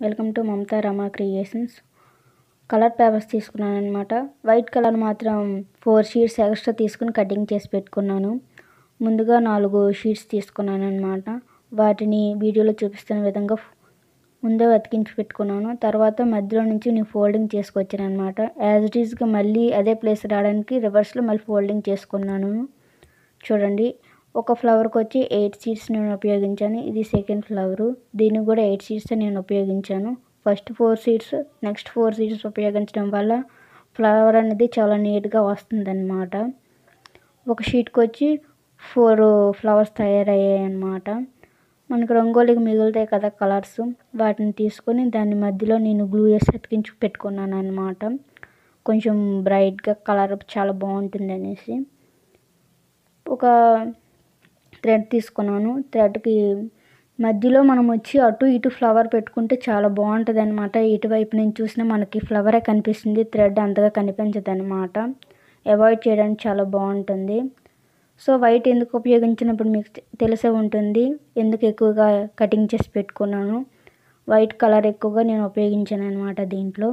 Welcome to Mamata Rama creations. Colour papers తీసుకున్నాను అనమాట. White colour మాత్రం 4 షీట్స్ ఎక్స్ట్రా తీసుకుని కటింగ్ చేసి పెట్టుకున్నాను. ముందుగా 4 షీట్స్ తీసుకున్నాను అనమాట. వాటిని వీడియోలో చూపిస్తున్న విధంగా ముందే అతికించి పెట్టుకున్నాను. తర్వాత మధ్యలో నుంచి నేను ఫోల్డింగ్ చేసుకొచ్చాను అనమాట. యాజ్ ఇట్ ఈస్గా మళ్ళీ అదే ప్లేస్ రావడానికి రివర్స్లో మళ్ళీ ఫోల్డింగ్ చేసుకున్నాను. చూడండి, ఒక ఫ్లవర్కి వచ్చి 8 షీట్స్ నేను ఉపయోగించాను. ఇది సెకండ్ ఫ్లవరు, దీనికి కూడా 8 షీట్స్ నేను ఉపయోగించాను. ఫస్ట్ 4 షీట్స్, నెక్స్ట్ 4 షీట్స్ ఉపయోగించడం వల్ల ఫ్లవర్ అనేది చాలా నీట్గా వస్తుందన్నమాట. ఒక షీట్కి వచ్చి 4 ఫ్లవర్స్ తయారయ్యాయి అన్నమాట. మనకు రంగోలీకి మిగులుతాయి కదా కలర్స్, వాటిని తీసుకొని దాని మధ్యలో నేను గ్లూ వేసి అతికించి పెట్టుకున్నాను అన్నమాట. కొంచెం బ్రైట్గా కలర్ చాలా బాగుంటుంది అనేసి. ఒక థ్రెడ్ తీసుకున్నాను. థ్రెడ్కి మధ్యలో మనం వచ్చి అటు ఇటు ఫ్లవర్ పెట్టుకుంటే చాలా బాగుంటుంది అనమాట. ఇటువైపు నుంచి చూసినా మనకి ఫ్లవరే కనిపిస్తుంది, థ్రెడ్ అంతగా కనిపించదు అనమాట. అవాయిడ్ చేయడానికి చాలా బాగుంటుంది. సో వైట్ ఎందుకు ఉపయోగించినప్పుడు మీకు తెలిసే ఉంటుంది ఎందుకు ఎక్కువగా కటింగ్ చేసి పెట్టుకున్నాను. వైట్ కలర్ ఎక్కువగా నేను ఉపయోగించాను అనమాట దీంట్లో.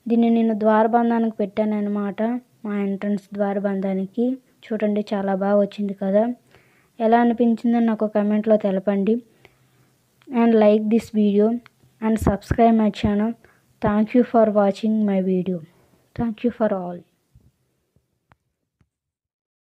దీన్ని నేను ద్వారబంధానికి పెట్టాను అనమాట, మా ఎంట్రన్స్ ద్వారబంధానికి. చూడండి, చాలా బాగా వచ్చింది కదా. ఎలా అనిపించిందో నాకు కమెంట్లో తెలపండి. And like this video and subscribe my channel. Thank you for watching my video. Thank you for all.